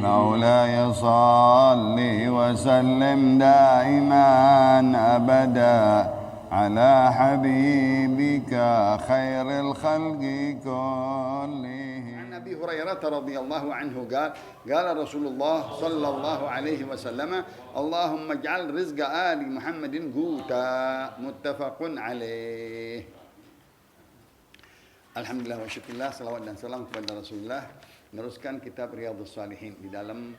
مولاي صل وسلم دائما أبدا على حبيبك خير الخلق كلهم. عن أبي هريرة رضي الله عنه قال رسول الله صلى الله عليه وسلم اللهم اجعل رزق آل محمد قوتا متفق عليه. Alhamdulillah wa syukurillah, salawat dan salam kepada Rasulullah. Meneruskan kitab Riyadhus Shalihin di dalam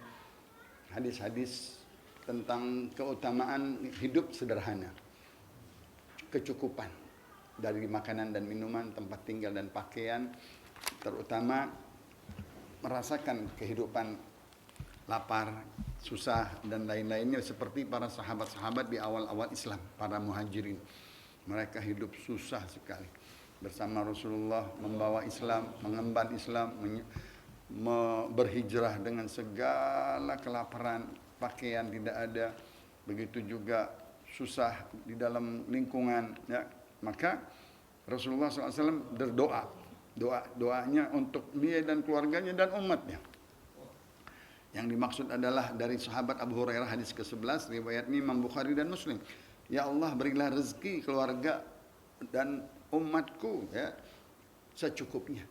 hadis-hadis tentang keutamaan hidup sederhana, kecukupan dari makanan dan minuman, tempat tinggal dan pakaian, terutama merasakan kehidupan lapar, susah dan lain-lainnya seperti para sahabat-sahabat di awal-awal Islam, para muhajirin. Mereka hidup susah sekali bersama Rasulullah, membawa Islam, mengemban Islam, berhijrah dengan segala kelaparan, pakaian tidak ada, begitu juga susah di dalam lingkungan, ya. Maka Rasulullah SAW berdoa, doanya untuk dia dan keluarganya dan umatnya. Yang dimaksud adalah dari sahabat Abu Hurairah, hadis ke-11, riwayatnya Imam Bukhari dan Muslim. Ya Allah, berilah rezeki keluarga dan umatku, ya, secukupnya.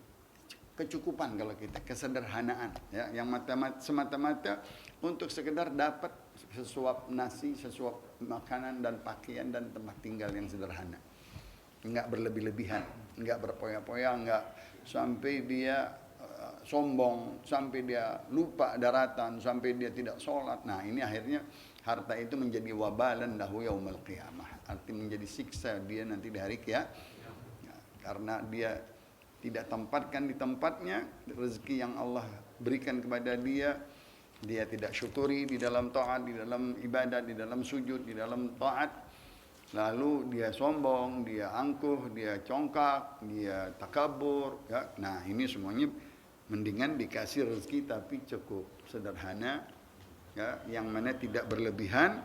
Kecukupan kalau kita, kesederhanaan, ya, yang semata-mata untuk sekedar dapat sesuap nasi, sesuap makanan dan pakaian dan tempat tinggal yang sederhana. Enggak berlebih-lebihan, enggak berpoya-poya, enggak sampai dia sombong, sampai dia lupa daratan, sampai dia tidak sholat. Nah, ini akhirnya harta itu menjadi wabalan lahu yaumil qiyamah, arti menjadi siksa dia nanti di hari kiamat. Karena dia tidak tempatkan di tempatnya rezeki yang Allah berikan kepada dia, dia tidak syukuri di dalam taat, di dalam ibadah, di dalam sujud, di dalam taat, lalu dia sombong, dia angkuh, dia congkak, dia takabur, ya. Nah, ini semuanya mendingan dikasih rezeki tapi cukup sederhana, ya, yang mana tidak berlebihan.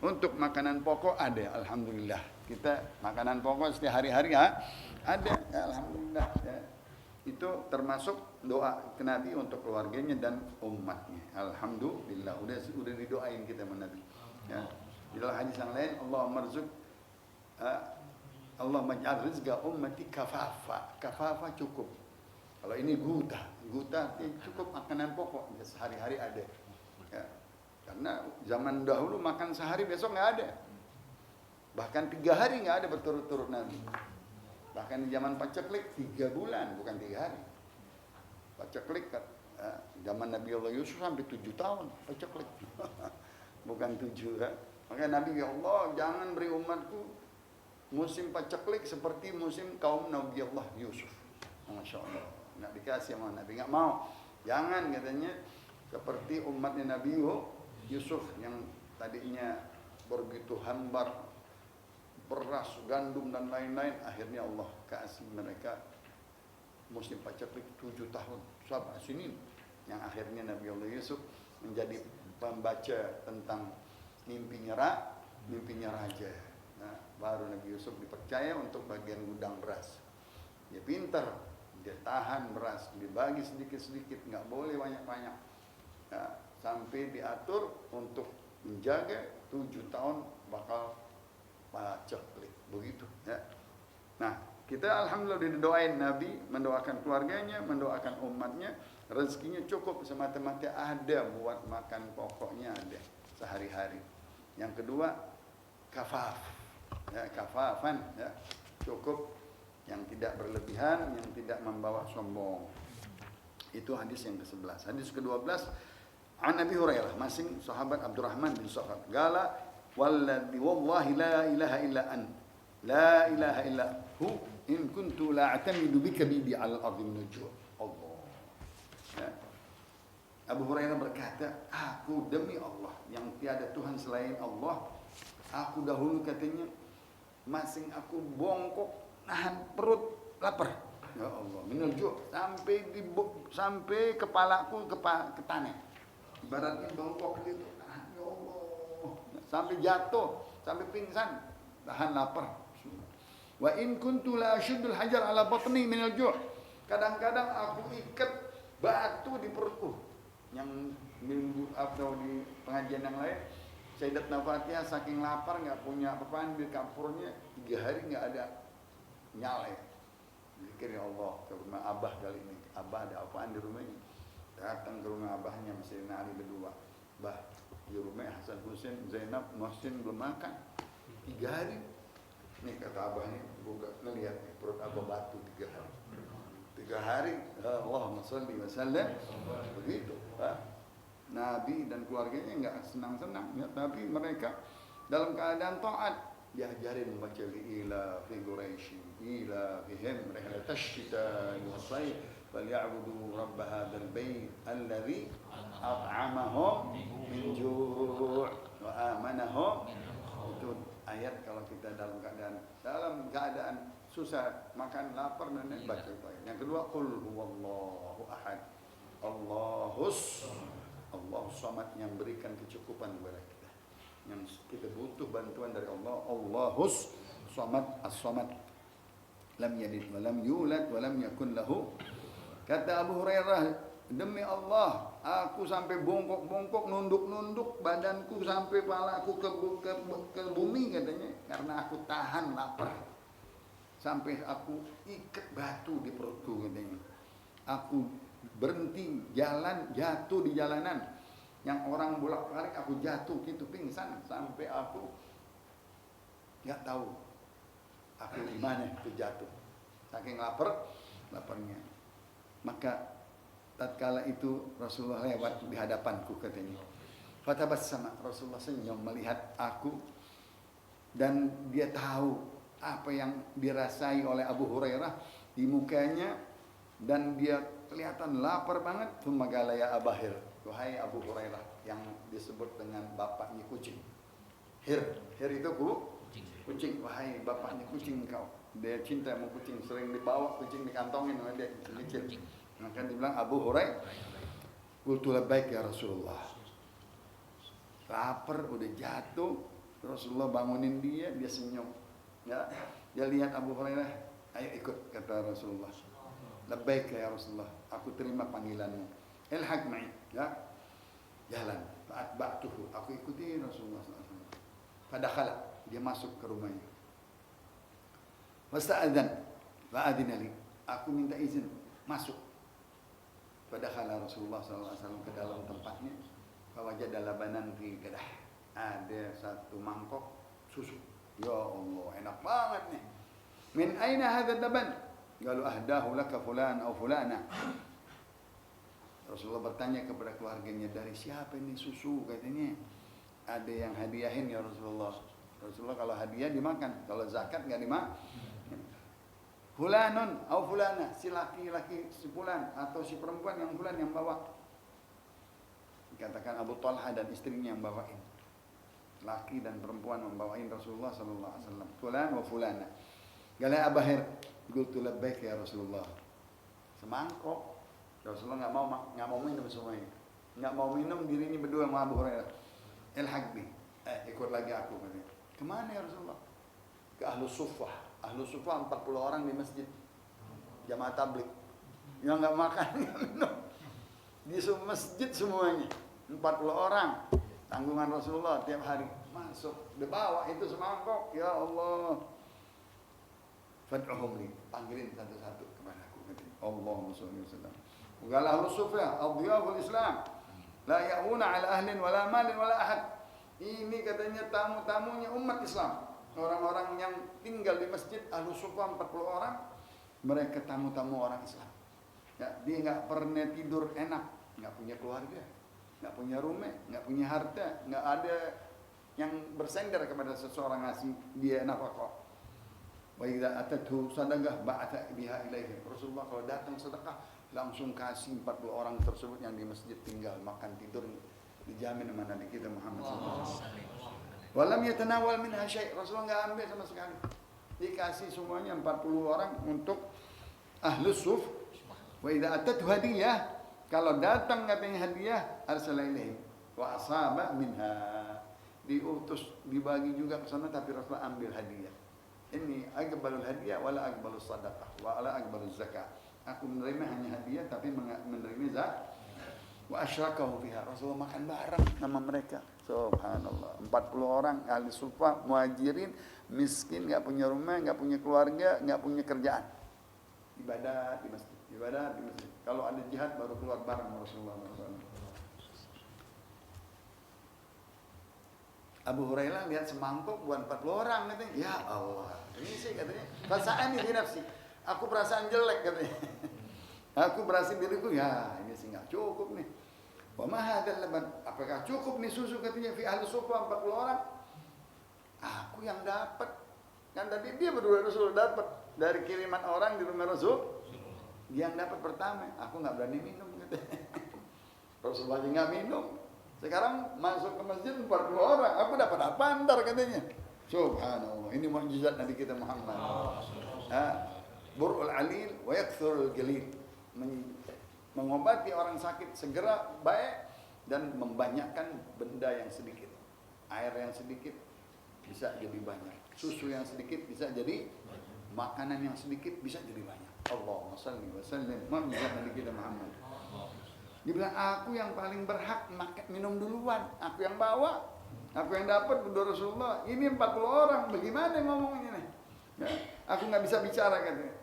Untuk makanan pokok ada, alhamdulillah. Kita makanan pokok setiap hari-hari, ya, ada, ya, alhamdulillah, ya. Itu termasuk doa ke Nabi untuk keluarganya dan umatnya. Alhamdulillah, udah didoain kita sama Nabi. Ya. Di dalam hadis yang lain, Allah maj'al rizqa ummati kafafa. Kafafa cukup. Kalau ini guta cukup makanan pokok, ya, sehari-hari ada. Ya. Karena zaman dahulu makan sehari besok nggak ada. Bahkan 3 hari nggak ada berturut-turut Nabi. Bahkan di zaman paceklik 3 bulan, bukan 3 hari. Paceklik, zaman Nabi Allah Yusuf sampai 7 tahun paceklik. Bukan 7, ya. Maka Nabi, ya Allah, jangan beri umatku musim paceklik seperti musim kaum Nabi Allah Yusuf. Masya Allah, nggak dikasih sama Nabi, nggak mau. Jangan, katanya, seperti umatnya Nabi Yusuf yang tadinya begitu hambar beras, gandum dan lain-lain, akhirnya Allah kasih mereka musim paceklik 7 tahun, sabah sinin, yang akhirnya Nabi Allah Yusuf menjadi pembaca tentang mimpinya raja. Nah, baru Nabi Yusuf dipercaya untuk bagian gudang beras. Dia pintar, dia tahan beras, dibagi sedikit-sedikit, nggak boleh banyak-banyak. Nah, sampai diatur untuk menjaga 7 tahun bakal paceklik, begitu, ya. Nah, kita alhamdulillah didoain Nabi, mendoakan keluarganya, mendoakan umatnya, rezekinya cukup semata-mata ada buat makan pokoknya, ada sehari-hari. Yang kedua, kafaf, ya, kafafan, ya, cukup, yang tidak berlebihan, yang tidak membawa sombong. Itu hadis yang ke-11. Hadis ke-12, an Abi Hurairah, masing sahabat Abdurrahman bin Sakhar, qala walladzi wallahi la ilaha illa an la ilaha illa hu in kuntu la a'tamidu bika bidi al ardi nujur. Allah. Ya. Abu Hurairah berkata, aku demi Allah yang tiada Tuhan selain Allah, aku dahulu, katanya, masing aku bongkok nahan perut lapar. Ya Allah, minujur, sampai kepalaku ke tanah. Ibaratnya bongkok gitu. Ya Allah, sampai jatuh, sampai pingsan, tahan lapar. Wa in kuntu la ashuddul hajar ala batni minal ju'. Kadang-kadang aku ikat batu di perutku yang minggu atau di pengajian yang lain, Sayyidatuna Fatihah saking lapar nggak punya apa-apaan di kapurnya 3 hari nggak ada nyala. Zikir ya Allah ke rumah Abah kali ini. Abah ada apaan di rumah ini? Datang ke rumah Abahnya Sayyidina Ali berdua. Bah, di rumah Hasan Husain, Zainab, Muhsin belum makan 3 hari. Nih kata Abahnya, buka ngelihat nih, perut Abah batu 3 hari. 3 hari, Allahumma sholli wa sallam. Begitu. Nabi dan keluarganya nggak senang-senang, ya, tapi mereka dalam keadaan taat. Diajarin membaca ila fi Quraisy, ila fihim rihlat asy-syita'i was-sayf, falyabudu rabb hadzal bait alladzi at'amahum min ju' wa amanahum. Itu ayat kalau kita dalam keadaan susah, makan lapar dan baca itu ayat. Yang kedua, qul huwallahu ahad, Allahus samad, yang berikan kecukupan kepada kita. Yang kita butuh bantuan dari Allah, Allahus samad, as-samad, lam yalid wa lam yulad wa lam yakun lahu. Kata Abu Hurairah, demi Allah, aku sampai bongkok-bongkok, nunduk-nunduk badanku sampai palaku ke bumi katanya, karena aku tahan lapar. Sampai aku ikat batu di perutku katanya. Aku berhenti jalan, jatuh di jalanan. Yang orang bolak-balik aku jatuh gitu, pingsan sampai aku nggak tahu aku di mana itu jatuh. Saking laparnya. Maka tatkala itu Rasulullah lewat di hadapanku katanya. Fatabassama, Rasulullah senyum melihat aku dan dia tahu apa yang dirasai oleh Abu Hurairah di mukanya dan dia kelihatan lapar banget. Tsumma ya Abahir, wahai Abu Hurairah, yang disebut dengan bapaknya kucing. Hir itu kucing. Wahai bapaknya kucing kau. Dia cinta sama kucing, sering dibawa kucing dikantongin sama dia kecil. Maka dia bilang, Abu Hurairah, qultu labbaik ya Rasulullah. Lapar, udah jatuh, Rasulullah bangunin dia senyum. Ya, dia lihat Abu Hurairah, ayo ikut, kata Rasulullah. Labbaik ya Rasulullah, aku terima panggilanmu. Ilhaq ma'i, ya. Jalan, fa'atba'tuhu, aku ikuti Rasulullah SAW. Fadakhala, dia masuk ke rumahnya. Wasta'adzan, fa'adzina li, aku minta izin masuk. Fadakhala Rasulullah SAW ke dalam tempatnya. Fawajada labanan fi qadah, ada satu mangkok susu. Ya Allah, enak banget nih. Min aina hadzal laban? Qalu ahdahu laka fulan aw fulana. Rasulullah bertanya kepada keluarganya, dari siapa ini susu? Katanya ada yang hadiahin ya Rasulullah. Rasulullah kalau hadiah dimakan, kalau zakat nggak dimakan. Fulanun au fulana, si laki-laki si fulan atau si perempuan yang fulan yang bawa. Dikatakan Abu Talha dan istrinya yang bawain. Laki dan perempuan membawain Rasulullah sallallahu alaihi wasallam. Fulan wa fulana. Qala Abahir, qultu labbaik ya Rasulullah. Semangkok. Rasulullah nggak mau minum semuanya, nggak mau minum dirinya berdua sama Abu Hurairah. Ilhaq bi, ikut lagi aku katanya. Kemana ya Rasulullah? Ke Ahlus Suffah. Ahlus Suffah 40 orang di masjid, jamaah tabligh, yang nggak makan nggak minum di masjid semuanya, 40 orang. Tanggungan Rasulullah tiap hari masuk, dibawa itu semangkok. Ya Allah, fad'uhum li, panggilin satu-satu kepada aku katanya. Allahumma sholli wa sallam. Qala Ahlus Suffah, adhiyaful Islam, la ya'una ala ahlin wala malin wala ahad. Ini katanya tamu-tamunya umat Islam. Orang-orang yang tinggal di masjid Ahlus Suffah 40 orang, mereka tamu-tamu orang Islam. Ya, dia nggak pernah tidur enak, nggak punya keluarga, nggak punya rumah, nggak punya harta, nggak ada yang bersender kepada seseorang ngasih dia nafkah. Wa idza atathu sadaqah ba'atha biha ilaihi. Rasulullah kalau datang sedekah langsung kasih 40 orang tersebut yang di masjid tinggal makan tidur dijamin sama Nabi kita Muhammad sallallahu alaihi wasallam. Walam yatanawal minha syai', Rasulullah enggak ambil sama sekali. Dikasih semuanya 40 orang untuk Ahlus Suff. Wa idza atathu hadiyah, kalau datang katanya hadiah arsala ilaihi wa asaba minha. Diutus dibagi juga ke sana tapi Rasulullah ambil hadiah. Ini aqbalul hadiah wala aqbalus sadaqah wala aqbaluz zakah. Aku menerima hanya hadiah tapi menerima zakat. Wa asyrakahu fiha. Rasulullah makan bareng sama mereka. Subhanallah. 40 orang ahli sufa, muhajirin, miskin, enggak punya rumah, enggak punya keluarga, enggak punya kerjaan. Ibadah di masjid, ibadah di masjid. Kalau ada jihad baru keluar bareng Rasulullah SAW. Abu Hurairah lihat semangkuk buat 40 orang katanya. Ya Allah, ini sih katanya. Perasaan ini nafsi. Aku perasaan jelek katanya. Aku berasa diriku, ya ini sih nggak cukup nih. Wa ma hadzal laban? Apakah cukup nih susu katanya fi ahli sufa 40 orang? Aku yang dapat. Kan tadi dia berdua Rasul dapat dari kiriman orang di rumah Rasul. Dia yang dapat pertama. Aku nggak berani minum katanya. Rasulullah nggak minum. Sekarang masuk ke masjid 40 orang. Aku dapat apa ntar katanya. Subhanallah. Ini mukjizat Nabi kita Muhammad. Bur'ul alil wa yakthurul jalil. Mengobati orang sakit segera baik dan membanyakkan benda yang sedikit. Air yang sedikit bisa jadi banyak. Susu yang sedikit bisa jadi makanan yang sedikit bisa jadi banyak. Allahumma shalli wa sallim. Mukjizat Nabi kita Muhammad. Dia bilang, aku yang paling berhak minum duluan. Aku yang bawa. Aku yang dapat berdua Rasulullah. Ini 40 orang. Bagaimana ngomongnya nih? Ya, aku nggak bisa bicara katanya.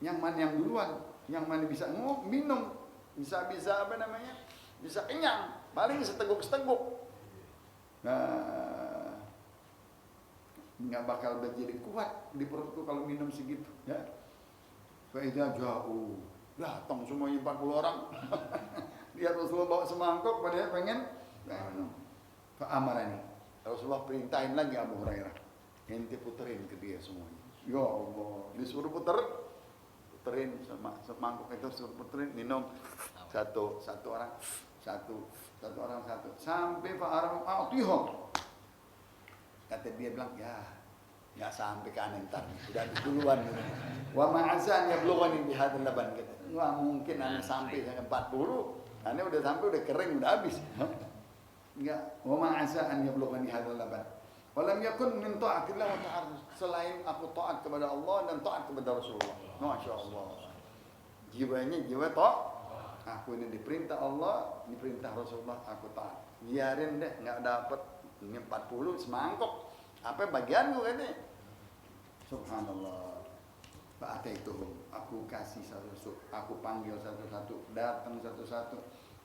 Yang mana yang duluan? Yang mana bisa minum? Bisa apa namanya? Bisa kenyang. Paling seteguk-seteguk. Nah, nggak bakal jadi kuat di perutku kalau minum segitu. Ya. Faedah jauh. Datang semuanya 40 orang. Lihat Rasulullah bawa semangkuk, padahal pengen Fa'amarani. Rasulullah perintahin lagi Abu Hurairah. Ente puterin ke dia semuanya. Ya Allah, disuruh puterin sama semangkuk itu, suruh puterin, minum satu orang satu sampai fa'aram a'tihum. Kata dia bilang, ya nggak sampai ke aneh ntar, udah duluan. Wa ma'azan yablughani bihadzal laban kata. Nggak mungkin aneh sampai 40. Aneh udah sampai, udah kering, udah habis. Enggak. Wa ma'azan yablughani hadzal laban. Walam yakun min ta'atillah wa ta'ar. Selain aku taat kepada Allah dan taat kepada Rasulullah. Masya Allah. Jiwanya jiwa taat. Aku ini diperintah Allah, diperintah Rasulullah, aku taat. Biarin deh, nggak dapat ini 40 semangkok. Apa bagianku katanya? Subhanallah. Fa'ataituhum. Aku kasih satu-satu. Aku panggil satu-satu.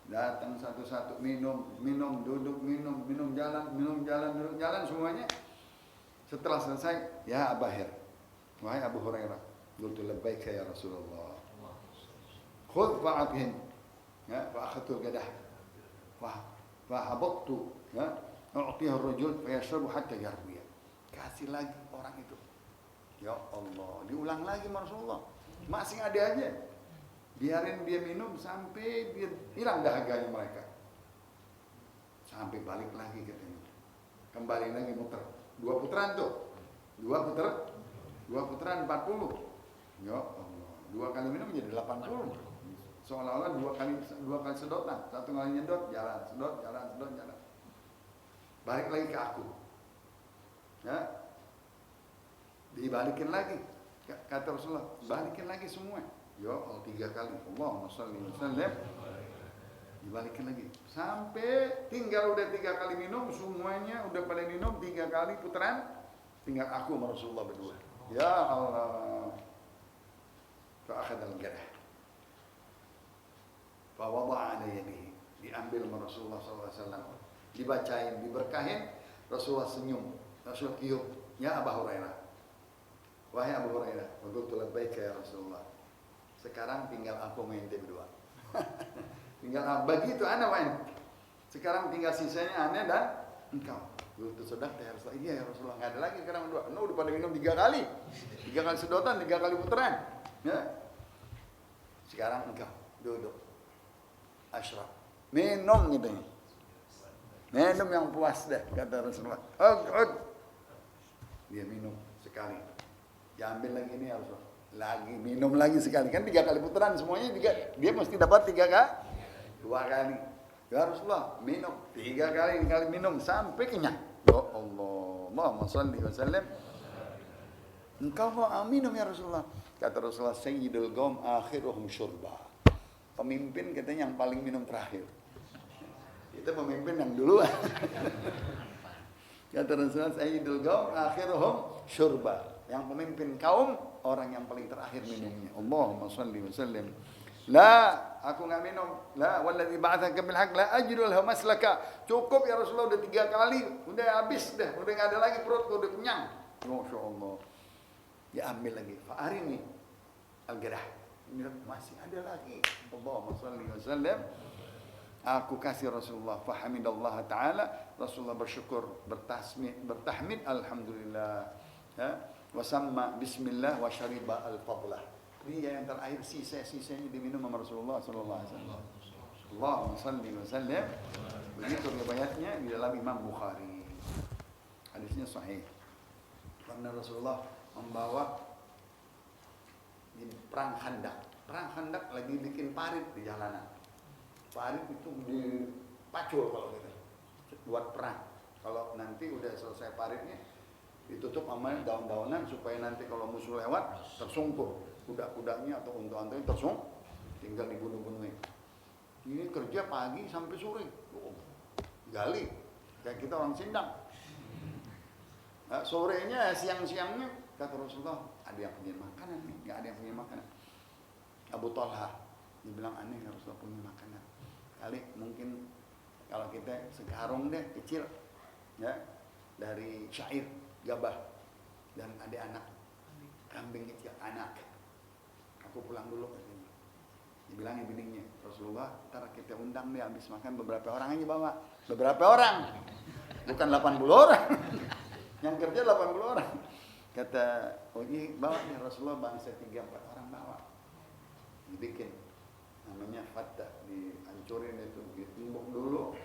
Datang satu-satu, minum, duduk, minum jalan, duduk jalan semuanya. Setelah selesai, ya Abahir, wahai Abu Hurairah, qultu labbaika ya Rasulullah. Khudh fa'atihim, ya, fa'akhadtul gadah, fa'habattu, ya, u'tiha ar-rajul fayashrabu hatta yarwiya. Kasih lagi orang itu. Ya Allah, diulang lagi sama Rasulullah. Masih ada aja. Biarin dia minum sampai dia hilang dahaganya mereka. Sampai balik lagi katanya. Kembali lagi muter. 2 putaran tuh. 2 putaran 40. Ya Allah. 2 kali minum jadi 80. Seolah-olah 2 kali sedotan. 1 kali nyedot, jalan. Balik lagi ke aku. Ya. Dibalikin lagi. Kata Rasulullah, balikin lagi semua. Ya Allah, 3 kali. Allahumma shalli wa sallim. Dibalikin lagi. Sampai tinggal udah 3 kali minum, semuanya udah pada minum 3 kali putaran. Tinggal aku sama Rasulullah berdua. Ya Allah. Fa'akhadal gadah. Fawada'a ala yadihi. Diambil sama Rasulullah SAW. Dibacain, diberkahin. Rasulullah senyum. Rasulullah tiup. Ya Abu Hurairah. Wahai Abu Hurairah. Wa qultu labbaika ya Rasulullah. Sekarang tinggal aku main berdua. Tinggal begitu anak main. Sekarang tinggal sisanya aneh dan engkau. Itu sudah ya Rasulullah. Iya ya Rasulullah. Nggak ada lagi sekarang berdua. Udah pada minum 3 kali. 3 kali sedotan, 3 kali putaran. Ya. Sekarang engkau duduk. Ashraf. Minum gitu. Minum yang puas deh kata Rasulullah. Dia minum sekali. Diambil lagi ini ya Rasulullah. Lagi minum lagi sekali, kan 3 kali putaran semuanya dia mesti dapat 3 kali, 2 kali. Ya Rasulullah minum 3 kali minum sampai kenyang. Ya Allah, Allahumma shalli wa sallim. Engkau mau minum ya Rasulullah. Kata Rasulullah, sayyidul qaum akhiruhum syurba. Pemimpin katanya yang paling minum terakhir. Kita pemimpin yang duluan. Kata Rasulullah, sayyidul qaum akhiruhum syurba. Yang pemimpin kaum orang yang paling terakhir minumnya. Allahumma shalli wa sallim. La, aku enggak minum. La, wallazi ba'atsaka bil haqq la ajidu lahu maslaka. Cukup ya Rasulullah, udah 3 kali, udah habis dah, udah enggak ada lagi, perut udah kenyang. Masya Allah. Diambil lagi. Fa'arini al-gadah. Ini masih ada lagi. Allahumma shalli wa sallim. Aku kasih Rasulullah. Fahamidallah ta'ala. Rasulullah bersyukur, bertahmid, alhamdulillah. Ya. Wasamma bismillah wa syariba al-fadlah. Dia yang terakhir sisa-sisanya diminum sama Rasulullah sallallahu alaihi wasallam. Allahumma shalli wa sallim. Begitu riwayatnya di dalam Imam Bukhari. Hadisnya sahih. Karena Rasulullah membawa di perang Khandaq. Perang Khandaq lagi bikin parit di jalanan. Parit itu dipacul kalau gitu. Buat perang. Kalau nanti udah selesai paritnya ditutup sama daun-daunan supaya nanti kalau musuh lewat tersungkur. Kuda-kudanya atau unta-untanya tersungkur, tinggal dibunuh-bunuhin. Ini kerja pagi sampai sore. Gali. Kayak kita orang Sindang. Nah, sorenya, siang-siangnya kata Rasulullah, ada yang punya makanan nih, nggak ada yang punya makanan. Abu Talha dibilang aneh Rasulullah punya makanan. Kali mungkin kalau kita sekarung deh kecil, ya dari syair, gabah, dan ada anak kambing kecil, anak. Aku pulang dulu katanya. Dibilangin bininya, Rasulullah, ntar kita undang deh habis makan beberapa orang aja bawa. Beberapa orang, bukan 80 orang. Yang kerja 80 orang. Kata, oh ini bawa nih Rasulullah, bangsa 3-4 orang bawa. Dibikin, namanya fatta, dihancurin itu, ditumbuk dulu,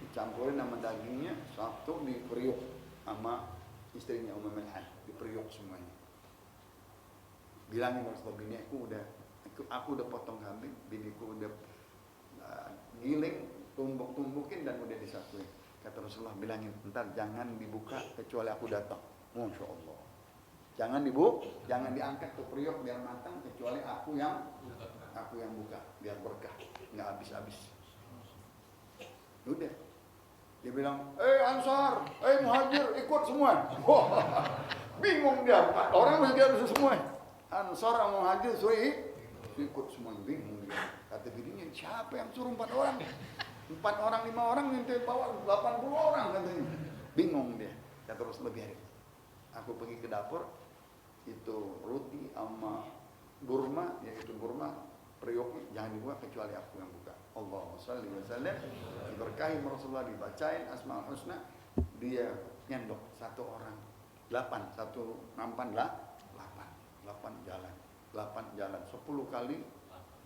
dicampurin sama dagingnya, satu diperiuk sama istrinya Ummul Milhan, diperiuk semuanya. Bilangin Rasulullah, bini aku udah potong kambing, biniku udah giling, tumbuk-tumbukin dan udah disatuin. Kata Rasulullah, bilangin, ntar jangan dibuka kecuali aku datang. Masya Allah. Jangan diangkat ke periuk biar matang kecuali aku yang buka biar berkah, nggak habis-habis. Udah. Dia bilang, Ansar, Muhajir, ikut semua. Wah, bingung dia. 4 orang mesti dia semua. Ansar sama Muhajir suruh ikut semua, bingung dia. Kata bininya, siapa yang suruh 4 orang? 4 orang, 5 orang minta bawa 80 orang katanya. Bingung dia. Kata Rasulullah, biarin. Aku pergi ke dapur, itu roti sama burma, yaitu burma periuknya jangan dibuka kecuali aku yang buka. Allahumma shalli wa sallim. Diberkahi Rasulullah, dibacain Asmaul Husna, dia nyendok 1 orang 8, 1 nampan lah 8 jalan 10 kali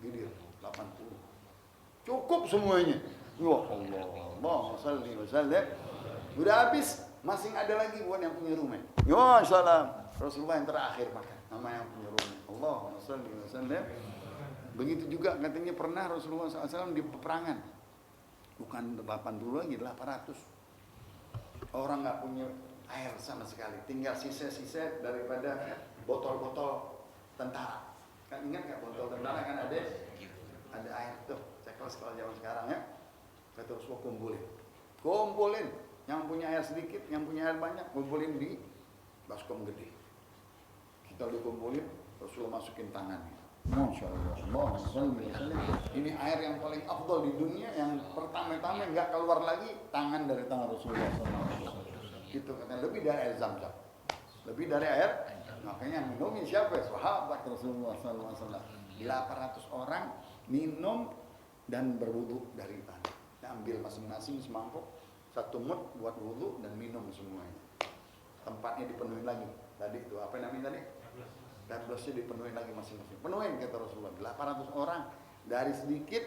gidir 80. Cukup semuanya. Ya Allah, Allahumma shalli wa sallim. Udah habis, masih ada lagi buat yang punya rumah. Ya salam. Rasulullah yang terakhir makan sama yang punya rumah. Allahumma shalli wa sallim. Begitu juga katanya pernah Rasulullah SAW di peperangan. Bukan 80 lagi, 800. Orang nggak punya air sama sekali. Tinggal sisa-sisa daripada botol-botol tentara. Kan ingat nggak botol tentara kan ada air tuh. Ceklos kalau zaman sekarang ya. Kata Rasulullah kumpulin. Yang punya air sedikit, yang punya air banyak, kumpulin di baskom gede. Kita dikumpulin, Rasulullah masukin tangannya. Masya Allah, ini air yang paling afdal di dunia, yang pertama-tama nggak keluar lagi tangan dari tangan Rasulullah SAW. Gitu katanya, lebih dari air Zam-Zam, lebih dari air. Makanya minumnya siapa? Sahabat Rasulullah SAW. 800 orang minum dan berwudu dari tanah. Ambil masing-masing semangkuk, 1 mut buat wudu dan minum semuanya. Tempatnya dipenuhi lagi. Tadi itu apa namanya tadi? 14-nya dipenuhi lagi masing-masing. Penuhin kata Rasulullah. 800 orang dari sedikit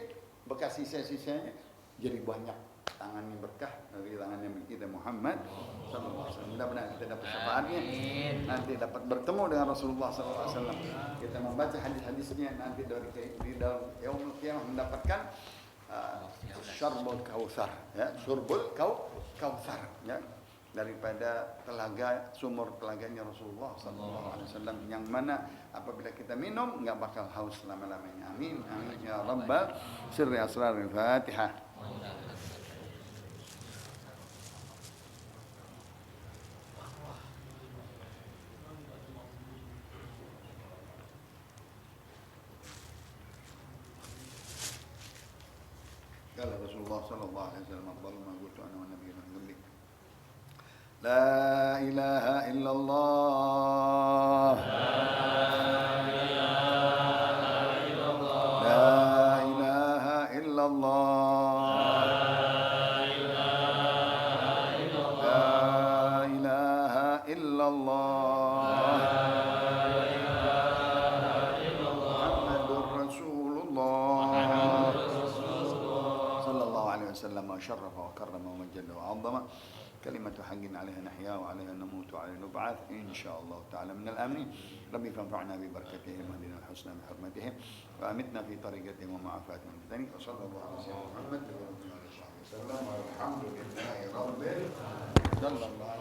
bekas sisa-sisanya jadi banyak. Tangannya berkah dari tangannya kita Muhammad sallallahu alaihi wasallam. Mudah-mudahan kita dapat syafaatnya. Nanti dapat bertemu dengan Rasulullah sallallahu alaihi wasallam. Kita membaca hadis-hadisnya nanti dari di dalam yaumul qiyamah mendapatkan syarbul kautsar, ya, syurbul kautsar, ya, daripada telaga, sumur telaganya Rasulullah sallallahu alaihi wasallam, yang mana apabila kita minum enggak bakal haus selama-lamanya. Amin amin ya rabbal sirri asraril Fatihah. قال رسول الله صلى الله عليه وسلم أفضل ما قلت أنا والنبيون من قبلي لا إله إلا الله لا إله إلا الله لا إله إلا الله محمد رسول الله صلى الله عليه وسلم وشرف وكرم ومجد وعظم كلمة حق عليها نحيا وعليها نموت وعليها نبعث إن شاء الله تعالى من الآمنين ربي فانفعنا ببركتهم واهدنا الحسنى بحرمتهم وأمتنا في طريقتهم ومعافاتهم الفتن وصلى الله على سيدنا محمد وعلى آله وصحبه وسلم والحمد لله رب العالمين.